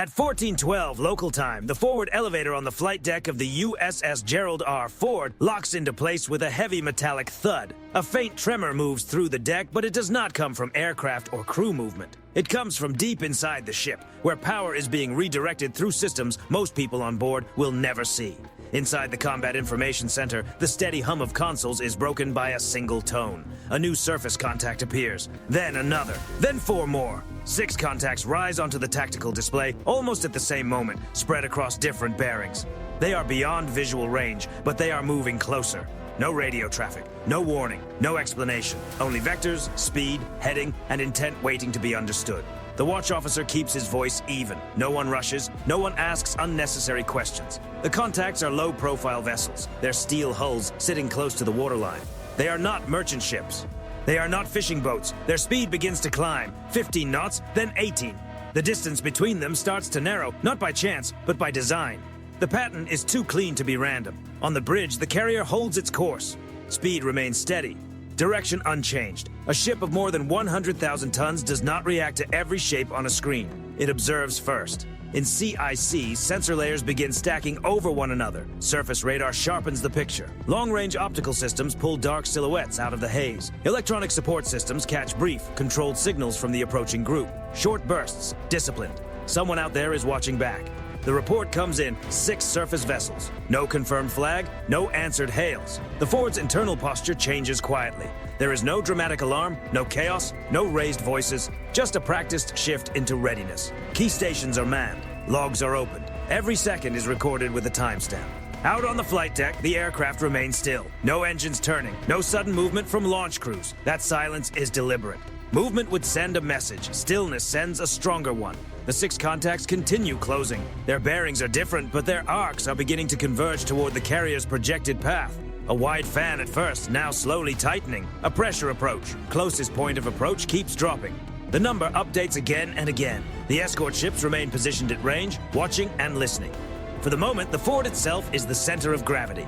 At 14:12 local time, the forward elevator on the flight deck of the USS Gerald R. Ford locks into place with a heavy metallic thud. A faint tremor moves through the deck, but it does not come from aircraft or crew movement. It comes from deep inside the ship, where power is being redirected through systems most people on board will never see. Inside the Combat Information Center, the steady hum of consoles is broken by a single tone. A new surface contact appears, then another, then 4 more. 6 contacts rise onto the tactical display almost at the same moment, spread across different bearings. They are beyond visual range, but they are moving closer. No radio traffic, no warning, no explanation. Only vectors, speed, heading, and intent waiting to be understood. The watch officer keeps his voice even. No one rushes, no one asks unnecessary questions. The contacts are low-profile vessels, their steel hulls sitting close to the waterline. They are not merchant ships. They are not fishing boats. Their speed begins to climb, 15 knots, then 18. The distance between them starts to narrow, not by chance, but by design. The pattern is too clean to be random. On the bridge, the carrier holds its course. Speed remains steady. Direction unchanged. A ship of more than 100,000 tons does not react to every shape on a screen. It observes first. In CIC, sensor layers begin stacking over one another. Surface radar sharpens the picture. Long-range optical systems pull dark silhouettes out of the haze. Electronic support systems catch brief, controlled signals from the approaching group. Short bursts, disciplined. Someone out there is watching back. The report comes in, 6 surface vessels. No confirmed flag, no answered hails. The Ford's internal posture changes quietly. There is no dramatic alarm, no chaos, no raised voices, just a practiced shift into readiness. Key stations are manned, logs are opened. Every second is recorded with a timestamp. Out on the flight deck, the aircraft remains still. No engines turning, no sudden movement from launch crews. That silence is deliberate. Movement would send a message. Stillness sends a stronger one. The 6 contacts continue closing. Their bearings are different, but their arcs are beginning to converge toward the carrier's projected path. A wide fan at first, now slowly tightening. A pressure approach. Closest point of approach keeps dropping. The number updates again and again. The escort ships remain positioned at range, watching and listening. For the moment, the Ford itself is the center of gravity.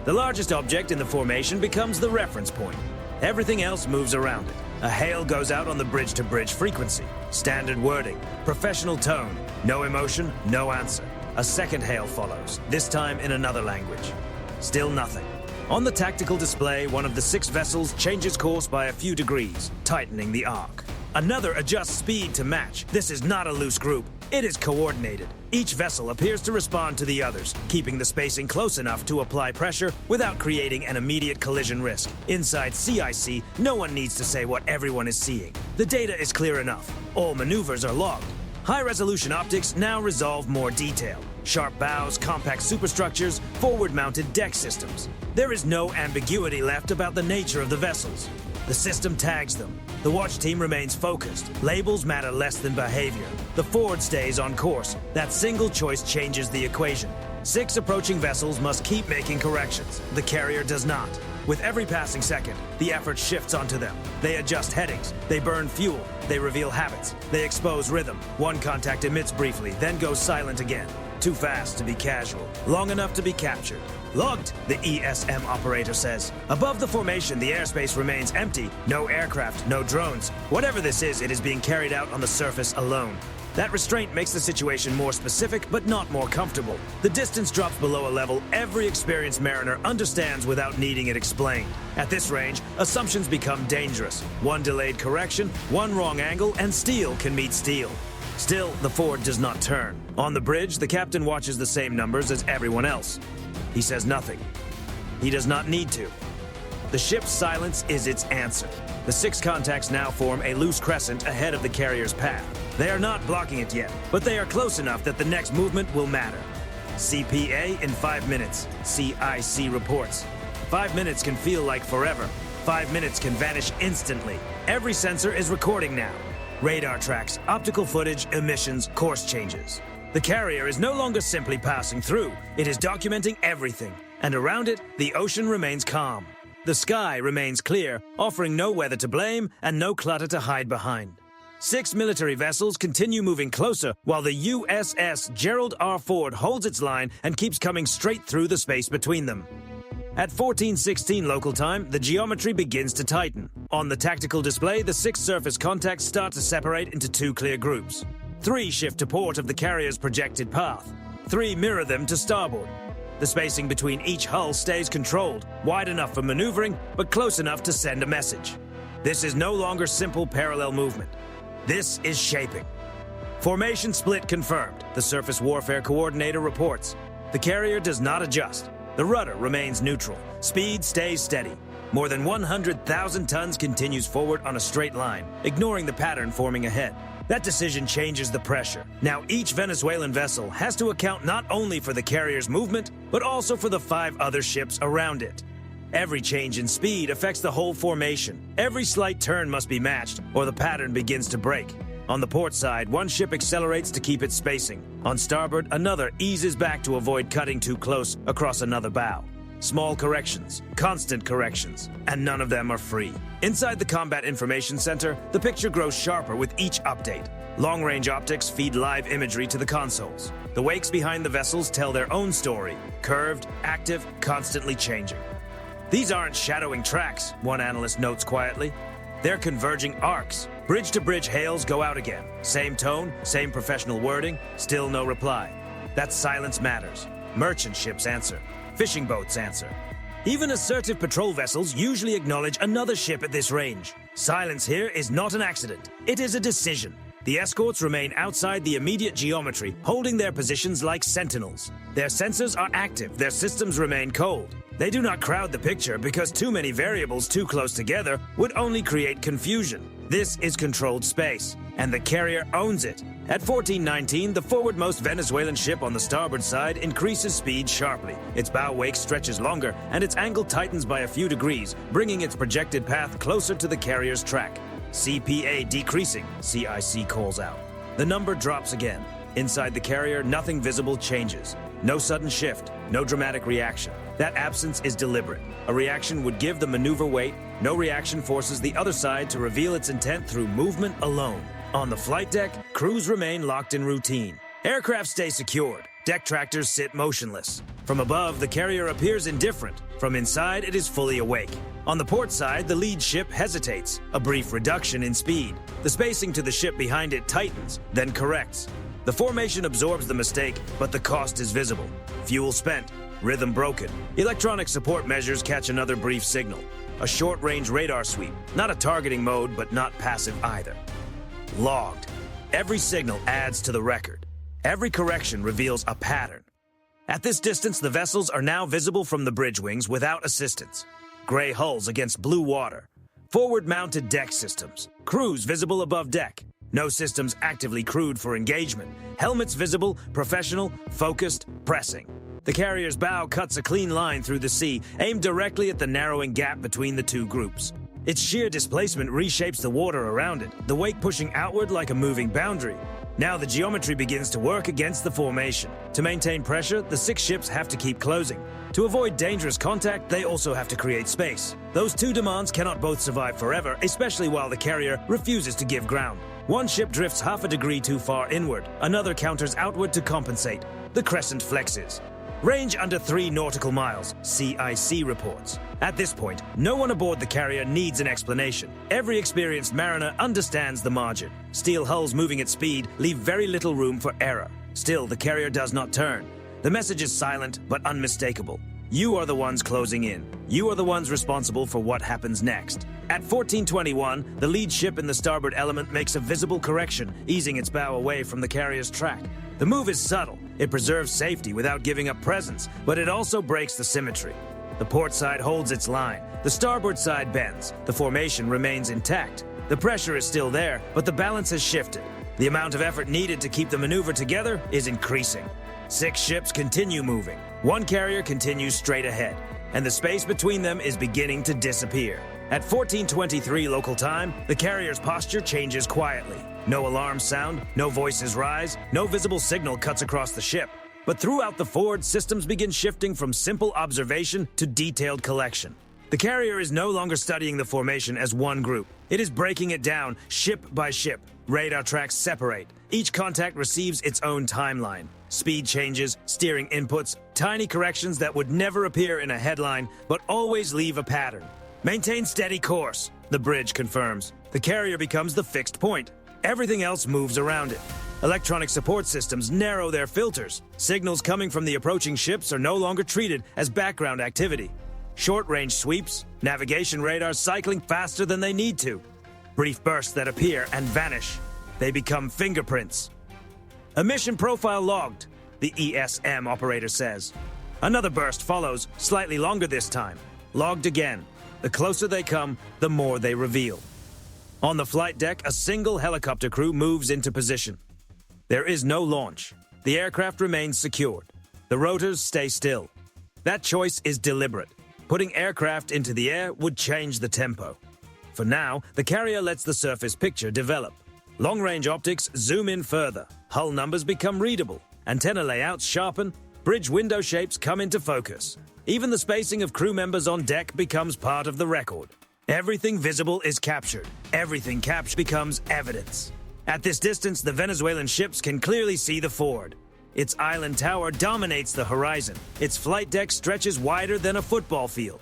The largest object in the formation becomes the reference point. Everything else moves around it. A hail goes out on the bridge-to-bridge frequency. Standard wording, professional tone, no emotion, no answer. A second hail follows, this time in another language. Still nothing. On the tactical display, one of the 6 vessels changes course by a few degrees, tightening the arc. Another adjusts speed to match. This is not a loose group. It is coordinated. Each vessel appears to respond to the others, keeping the spacing close enough to apply pressure without creating an immediate collision risk. Inside CIC, no one needs to say what everyone is seeing. The data is clear enough. All maneuvers are logged. High-resolution optics now resolve more detail. Sharp bows, compact superstructures, forward-mounted deck systems. There is no ambiguity left about the nature of the vessels. The system tags them. The watch team remains focused. Labels matter less than behavior. The Ford stays on course. That single choice changes the equation. 6 approaching vessels must keep making corrections. The carrier does not. With every passing second, the effort shifts onto them. They adjust headings. They burn fuel. They reveal habits. They expose rhythm. One contact emits briefly, then goes silent again. Too fast to be casual. Long enough to be captured. Logged, the ESM operator says. Above the formation, the airspace remains empty. No aircraft, no drones. Whatever this is, it is being carried out on the surface alone. That restraint makes the situation more specific, but not more comfortable. The distance drops below a level every experienced mariner understands without needing it explained. At this range, assumptions become dangerous. One delayed correction, one wrong angle, and steel can meet steel. Still, the Ford does not turn. On the bridge, the captain watches the same numbers as everyone else. He says nothing. He does not need to. The ship's silence is its answer. The 6 contacts now form a loose crescent ahead of the carrier's path. They are not blocking it yet, but they are close enough that the next movement will matter. CPA in 5 minutes, CIC reports. 5 minutes can feel like forever. 5 minutes can vanish instantly. Every sensor is recording now. Radar tracks, optical footage, emissions, course changes. The carrier is no longer simply passing through. It is documenting everything. And around it, the ocean remains calm. The sky remains clear, offering no weather to blame and no clutter to hide behind. 6 military vessels continue moving closer, while the USS Gerald R. Ford holds its line and keeps coming straight through the space between them. At 14:16 local time, the geometry begins to tighten. On the tactical display, the 6 surface contacts start to separate into 2 clear groups. 3 shift to port of the carrier's projected path. 3 mirror them to starboard. The spacing between each hull stays controlled, wide enough for maneuvering, but close enough to send a message. This is no longer simple parallel movement. This is shaping. Formation split confirmed, the Surface Warfare Coordinator reports. The carrier does not adjust. The rudder remains neutral. Speed stays steady. More than 100,000 tons continues forward on a straight line, ignoring the pattern forming ahead. That decision changes the pressure. Now each Venezuelan vessel has to account not only for the carrier's movement, but also for the 5 other ships around it. Every change in speed affects the whole formation. Every slight turn must be matched, or the pattern begins to break. On the port side, one ship accelerates to keep its spacing. On starboard, another eases back to avoid cutting too close across another bow. Small corrections, constant corrections, and none of them are free. Inside the Combat Information Center, the picture grows sharper with each update. Long-range optics feed live imagery to the consoles. The wakes behind the vessels tell their own story, curved, active, constantly changing. These aren't shadowing tracks, one analyst notes quietly. They're converging arcs. Bridge-to-bridge hails go out again. Same tone, same professional wording, still no reply. That silence matters. Merchant ships answer. Fishing boats answer. Even assertive patrol vessels usually acknowledge another ship at this range. Silence here is not an accident. It is a decision. The escorts remain outside the immediate geometry, holding their positions like sentinels. Their sensors are active, their systems remain cold. They do not crowd the picture because too many variables too close together would only create confusion. This is controlled space, and the carrier owns it. At 1419, the forwardmost Venezuelan ship on the starboard side increases speed sharply. Its bow wake stretches longer, and its angle tightens by a few degrees, bringing its projected path closer to the carrier's track. CPA decreasing, CIC calls out. The number drops again. Inside the carrier, nothing visible changes. No sudden shift, no dramatic reaction. That absence is deliberate. A reaction would give the maneuver weight. No reaction forces the other side to reveal its intent through movement alone. On the flight deck, crews remain locked in routine. Aircraft stay secured. Deck tractors sit motionless. From above, the carrier appears indifferent. From inside, it is fully awake. On the port side, the lead ship hesitates. A brief reduction in speed. The spacing to the ship behind it tightens, then corrects. The formation absorbs the mistake, but the cost is visible. Fuel spent. Rhythm broken. Electronic support measures catch another brief signal. A short-range radar sweep. Not a targeting mode, but not passive either. Logged. Every signal adds to the record. Every correction reveals a pattern. At this distance, the vessels are now visible from the bridge wings without assistance. Gray hulls against blue water. Forward-mounted deck systems. Crews visible above deck. No systems actively crewed for engagement. Helmets visible, professional, focused, pressing. The carrier's bow cuts a clean line through the sea, aimed directly at the narrowing gap between the two groups. Its sheer displacement reshapes the water around it, the wake pushing outward like a moving boundary. Now the geometry begins to work against the formation. To maintain pressure, the 6 ships have to keep closing. To avoid dangerous contact, they also have to create space. Those 2 demands cannot both survive forever, especially while the carrier refuses to give ground. One ship drifts half a degree too far inward, another counters outward to compensate. The crescent flexes. Range under 3 nautical miles, CIC reports. At this point, no one aboard the carrier needs an explanation. Every experienced mariner understands the margin. Steel hulls moving at speed leave very little room for error. Still, the carrier does not turn. The message is silent but unmistakable. You are the ones closing in. You are the ones responsible for what happens next. At 1421, the lead ship in the starboard element makes a visible correction, easing its bow away from the carrier's track. The move is subtle. It preserves safety without giving up presence, but it also breaks the symmetry. The port side holds its line. The starboard side bends. The formation remains intact. The pressure is still there, but the balance has shifted. The amount of effort needed to keep the maneuver together is increasing. 6 ships continue moving. One carrier continues straight ahead, and the space between them is beginning to disappear. At 1423 local time, the carrier's posture changes quietly. No alarms sound, no voices rise, no visible signal cuts across the ship. But throughout the forward, systems begin shifting from simple observation to detailed collection. The carrier is no longer studying the formation as one group. It is breaking it down, ship by ship. Radar tracks separate. Each contact receives its own timeline. Speed changes, steering inputs, tiny corrections that would never appear in a headline, but always leave a pattern. Maintain steady course, the bridge confirms. The carrier becomes the fixed point. Everything else moves around it. Electronic support systems narrow their filters. Signals coming from the approaching ships are no longer treated as background activity. Short-range sweeps, navigation radars cycling faster than they need to. Brief bursts that appear and vanish. They become fingerprints. Emission profile logged, the ESM operator says. Another burst follows, slightly longer this time. Logged again. The closer they come, the more they reveal. On the flight deck, a single helicopter crew moves into position. There is no launch. The aircraft remains secured. The rotors stay still. That choice is deliberate. Putting aircraft into the air would change the tempo. For now, the carrier lets the surface picture develop. Long-range optics zoom in further. Hull numbers become readable. Antenna layouts sharpen. Bridge window shapes come into focus. Even the spacing of crew members on deck becomes part of the record. Everything visible is captured. Everything captured becomes evidence. At this distance, the Venezuelan ships can clearly see the Ford. Its island tower dominates the horizon. Its flight deck stretches wider than a football field.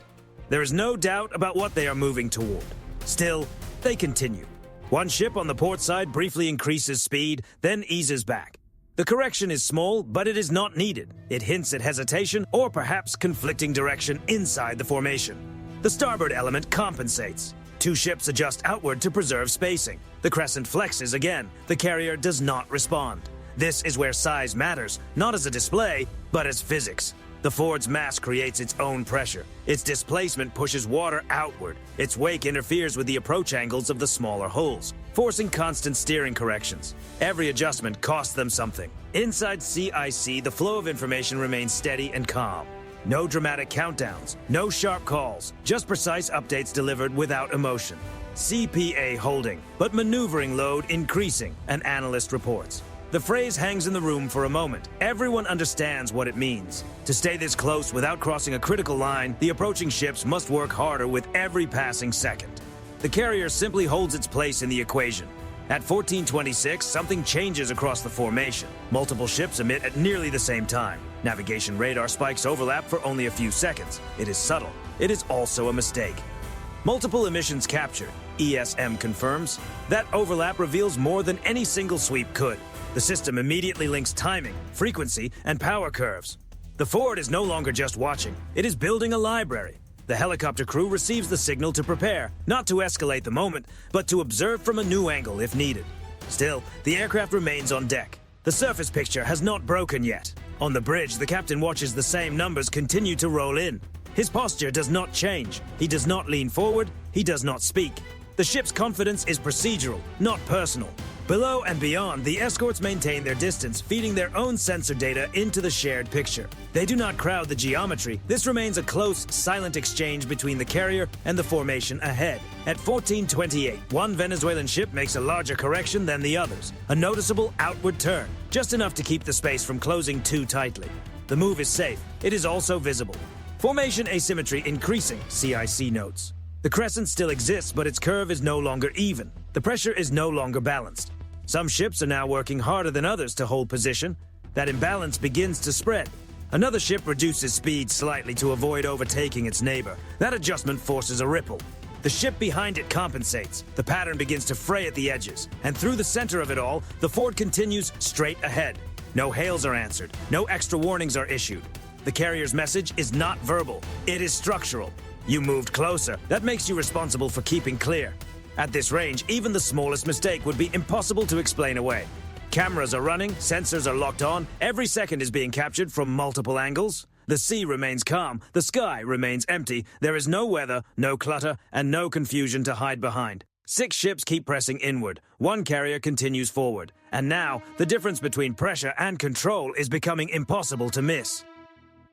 There is no doubt about what they are moving toward. Still, they continue. One ship on the port side briefly increases speed, then eases back. The correction is small, but it is not needed. It hints at hesitation or perhaps conflicting direction inside the formation. The starboard element compensates. Two ships adjust outward to preserve spacing. The crescent flexes again. The carrier does not respond. This is where size matters, not as a display, but as physics. The Ford's mass creates its own pressure. Its displacement pushes water outward. Its wake interferes with the approach angles of the smaller hulls, forcing constant steering corrections. Every adjustment costs them something. Inside CIC, the flow of information remains steady and calm. No dramatic countdowns, no sharp calls, just precise updates delivered without emotion. CPA holding, but maneuvering load increasing, an analyst reports. The phrase hangs in the room for a moment. Everyone understands what it means. To stay this close without crossing a critical line, the approaching ships must work harder with every passing second. The carrier simply holds its place in the equation. At 1426, something changes across the formation. Multiple ships emit at nearly the same time. Navigation radar spikes overlap for only a few seconds. It is subtle. It is also a mistake. Multiple emissions captured, ESM confirms. That overlap reveals more than any single sweep could. The system immediately links timing, frequency, and power curves. The Ford is no longer just watching. It is building a library. The helicopter crew receives the signal to prepare, not to escalate the moment, but to observe from a new angle if needed. Still, the aircraft remains on deck. The surface picture has not broken yet. On the bridge, the captain watches the same numbers continue to roll in. His posture does not change. He does not lean forward. He does not speak. The ship's confidence is procedural, not personal. Below and beyond, the escorts maintain their distance, feeding their own sensor data into the shared picture. They do not crowd the geometry. This remains a close, silent exchange between the carrier and the formation ahead. At 1428, one Venezuelan ship makes a larger correction than the others, a noticeable outward turn, just enough to keep the space from closing too tightly. The move is safe. It is also visible. Formation asymmetry increasing, CIC notes. The crescent still exists, but its curve is no longer even. The pressure is no longer balanced. Some ships are now working harder than others to hold position. That imbalance begins to spread. Another ship reduces speed slightly to avoid overtaking its neighbor. That adjustment forces a ripple. The ship behind it compensates. The pattern begins to fray at the edges. And through the center of it all, the Ford continues straight ahead. No hails are answered. No extra warnings are issued. The carrier's message is not verbal. It is structural. You moved closer. That makes you responsible for keeping clear. At this range, even the smallest mistake would be impossible to explain away. Cameras are running, sensors are locked on, every second is being captured from multiple angles. The sea remains calm, the sky remains empty, there is no weather, no clutter, and no confusion to hide behind. 6 ships keep pressing inward, one carrier continues forward, and now the difference between pressure and control is becoming impossible to miss.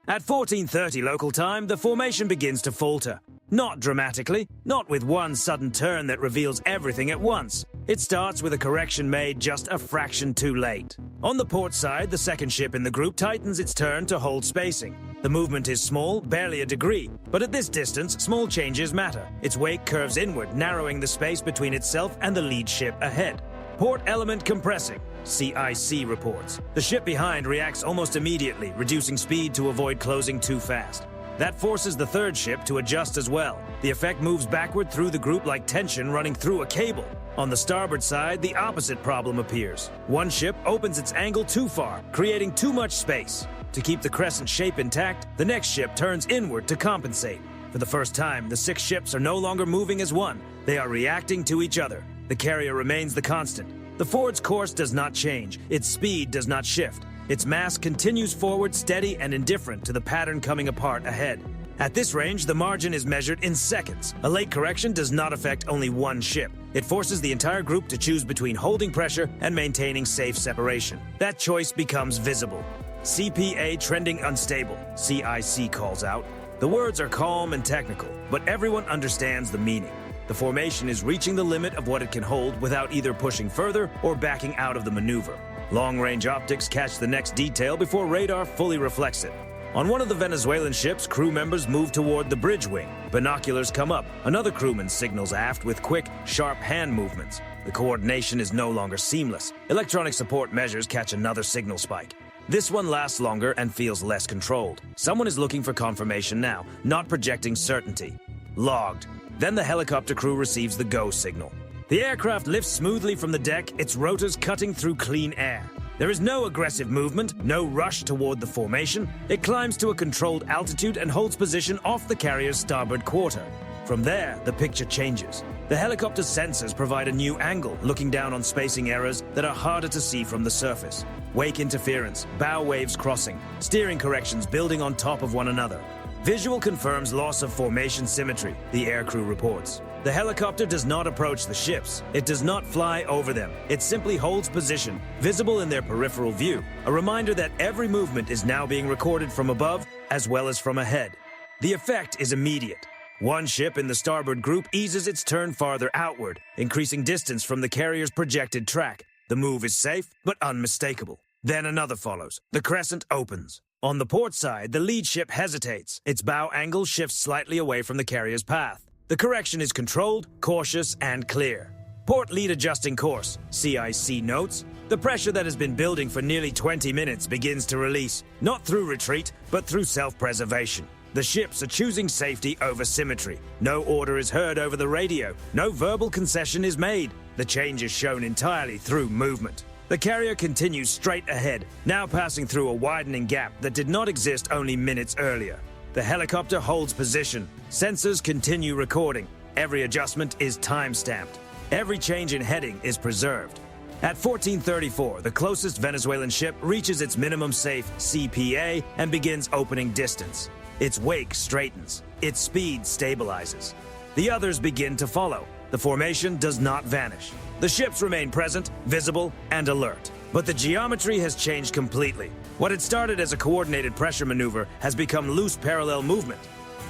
At 1430 local time, the formation begins to falter. Not dramatically, not with one sudden turn that reveals everything at once. It starts with a correction made just a fraction too late. On the port side, the second ship in the group tightens its turn to hold spacing. The movement is small, barely a degree, but at this distance, small changes matter. Its wake curves inward, narrowing the space between itself and the lead ship ahead. Port element compressing, CIC reports. The ship behind reacts almost immediately, reducing speed to avoid closing too fast. That forces the third ship to adjust as well. The effect moves backward through the group like tension running through a cable. On the starboard side, the opposite problem appears. One ship opens its angle too far, creating too much space. To keep the crescent shape intact, the next ship turns inward to compensate. For the first time, the 6 ships are no longer moving as one. They are reacting to each other. The carrier remains the constant. The forward's course does not change. Its speed does not shift. Its mass continues forward, steady and indifferent to the pattern coming apart ahead. At this range, the margin is measured in seconds. A late correction does not affect only one ship. It forces the entire group to choose between holding pressure and maintaining safe separation. That choice becomes visible. CPA trending unstable, CIC calls out. The words are calm and technical, but everyone understands the meaning. The formation is reaching the limit of what it can hold without either pushing further or backing out of the maneuver. Long-range optics catch the next detail before radar fully reflects it. On one of the Venezuelan ships, crew members move toward the bridge wing. Binoculars come up. Another crewman signals aft with quick, sharp hand movements. The coordination is no longer seamless. Electronic support measures catch another signal spike. This one lasts longer and feels less controlled. Someone is looking for confirmation now, not projecting certainty. Logged. Then the helicopter crew receives the go signal. The aircraft lifts smoothly from the deck, its rotors cutting through clean air. There is no aggressive movement, no rush toward the formation. It climbs to a controlled altitude and holds position off the carrier's starboard quarter. From there, the picture changes. The helicopter's sensors provide a new angle, looking down on spacing errors that are harder to see from the surface. Wake interference, bow waves crossing, steering corrections building on top of one another. Visual confirms loss of formation symmetry, the aircrew reports. The helicopter does not approach the ships. It does not fly over them. It simply holds position, visible in their peripheral view, a reminder that every movement is now being recorded from above as well as from ahead. The effect is immediate. One ship in the starboard group eases its turn farther outward, increasing distance from the carrier's projected track. The move is safe, but unmistakable. Then another follows. The crescent opens. On the port side, the lead ship hesitates. Its bow angle shifts slightly away from the carrier's path. The correction is controlled, cautious, and clear. Port lead adjusting course, CIC notes. The pressure that has been building for nearly 20 minutes begins to release, not through retreat, but through self-preservation. The ships are choosing safety over symmetry. No order is heard over the radio. No verbal concession is made. The change is shown entirely through movement. The carrier continues straight ahead, now passing through a widening gap that did not exist only minutes earlier. The helicopter holds position. Sensors continue recording. Every adjustment is time-stamped. Every change in heading is preserved. At 14:34, the closest Venezuelan ship reaches its minimum safe CPA and begins opening distance. Its wake straightens. Its speed stabilizes. The others begin to follow. The formation does not vanish. The ships remain present, visible, and alert. But the geometry has changed completely. What had started as a coordinated pressure maneuver has become loose parallel movement,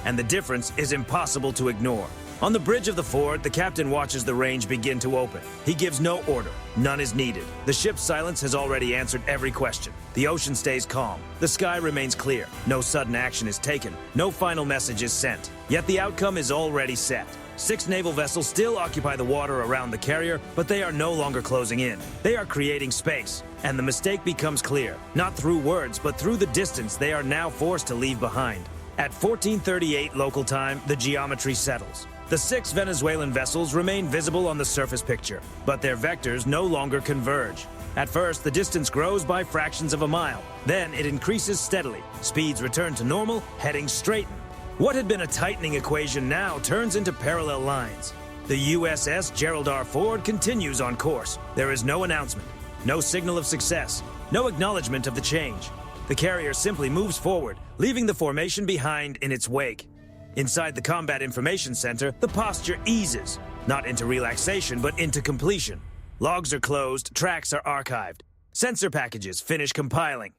and the difference is impossible to ignore. On the bridge of the fort, the captain watches the range begin to open. He gives no order. None is needed. The ship's silence has already answered every question. The ocean stays calm. The sky remains clear. No sudden action is taken. No final message is sent. Yet the outcome is already set. 6 naval vessels still occupy the water around the carrier, but they are no longer closing in. They are creating space, and the mistake becomes clear. Not through words, but through the distance they are now forced to leave behind. At 14:38 local time, the geometry settles. The 6 Venezuelan vessels remain visible on the surface picture, but their vectors no longer converge. At first, the distance grows by fractions of a mile. Then it increases steadily. Speeds return to normal, headings straighten. What had been a tightening equation now turns into parallel lines. The USS Gerald forward continues on course. There is no announcement, no signal of success, no acknowledgement of the change. The carrier simply moves forward, leaving the formation behind in its wake. Inside the Combat Information Center, the posture eases, not into relaxation, but into completion. Logs are closed, tracks are archived. Sensor packages finish compiling.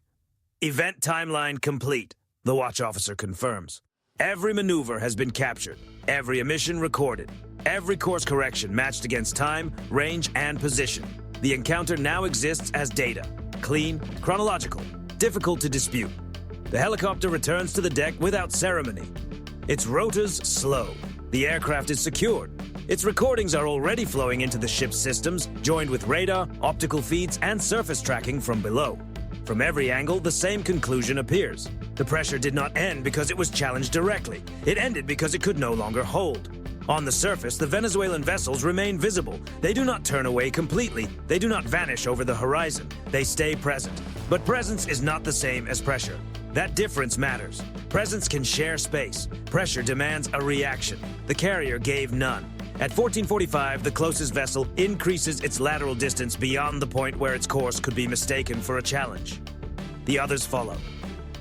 Event timeline complete, the watch officer confirms. Every maneuver has been captured, every emission recorded, every course correction matched against time, range, and position. The encounter now exists as data, clean, chronological, difficult to dispute. The helicopter returns to the deck without ceremony. Its rotors slow. The aircraft is secured. Its recordings are already flowing into the ship's systems, joined with radar, optical feeds, and surface tracking from below. From every angle, the same conclusion appears. The pressure did not end because it was challenged directly. It ended because it could no longer hold. On the surface, the Venezuelan vessels remain visible. They do not turn away completely. They do not vanish over the horizon. They stay present. But presence is not the same as pressure. That difference matters. Presence can share space. Pressure demands a reaction. The carrier gave none. At 1445, the closest vessel increases its lateral distance beyond the point where its course could be mistaken for a challenge. The others follow.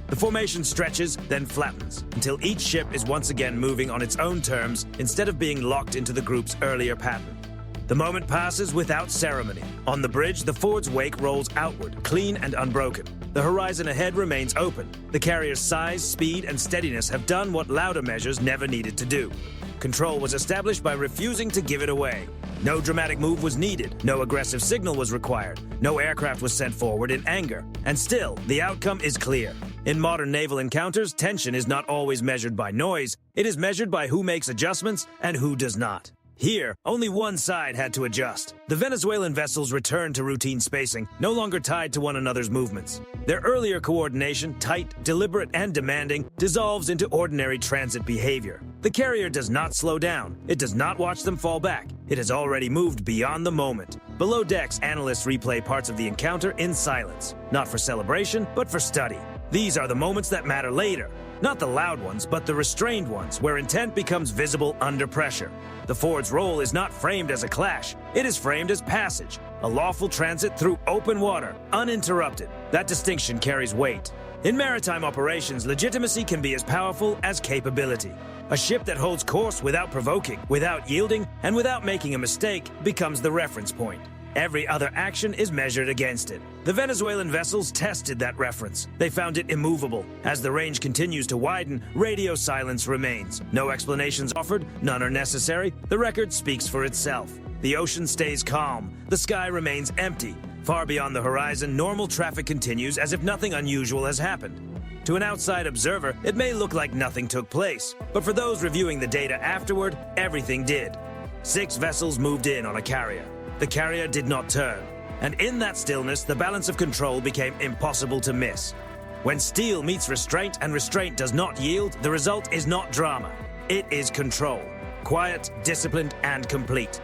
The formation stretches, then flattens, until each ship is once again moving on its own terms instead of being locked into the group's earlier pattern. The moment passes without ceremony. On the bridge, the forward's wake rolls outward, clean and unbroken. The horizon ahead remains open. The carrier's size, speed, and steadiness have done what louder measures never needed to do. Control was established by refusing to give it away. No dramatic move was needed, no aggressive signal was required, no aircraft was sent forward in anger. And still, the outcome is clear. In modern naval encounters, tension is not always measured by noise, it is measured by who makes adjustments and who does not. Here, only one side had to adjust. The Venezuelan vessels returned to routine spacing, no longer tied to one another's movements. Their earlier coordination, tight, deliberate, and demanding, dissolves into ordinary transit behavior. The carrier does not slow down. It does not watch them fall back. It has already moved beyond the moment. Below decks, analysts replay parts of the encounter in silence, not for celebration, but for study. These are the moments that matter later. Not the loud ones, but the restrained ones, where intent becomes visible under pressure. The forward's role is not framed as a clash. It is framed as passage, a lawful transit through open water, uninterrupted. That distinction carries weight. In maritime operations, legitimacy can be as powerful as capability. A ship that holds course without provoking, without yielding, and without making a mistake becomes the reference point. Every other action is measured against it. The Venezuelan vessels tested that reference. They found it immovable. As the range continues to widen, radio silence remains. No explanations offered, none are necessary. The record speaks for itself. The ocean stays calm. The sky remains empty. Far beyond the horizon, normal traffic continues as if nothing unusual has happened. To an outside observer, it may look like nothing took place. But for those reviewing the data afterward, everything did. 6 vessels moved in on a carrier. The carrier did not turn, and in that stillness, the balance of control became impossible to miss. When steel meets restraint and restraint does not yield, the result is not drama. It is control. Quiet, disciplined, and complete.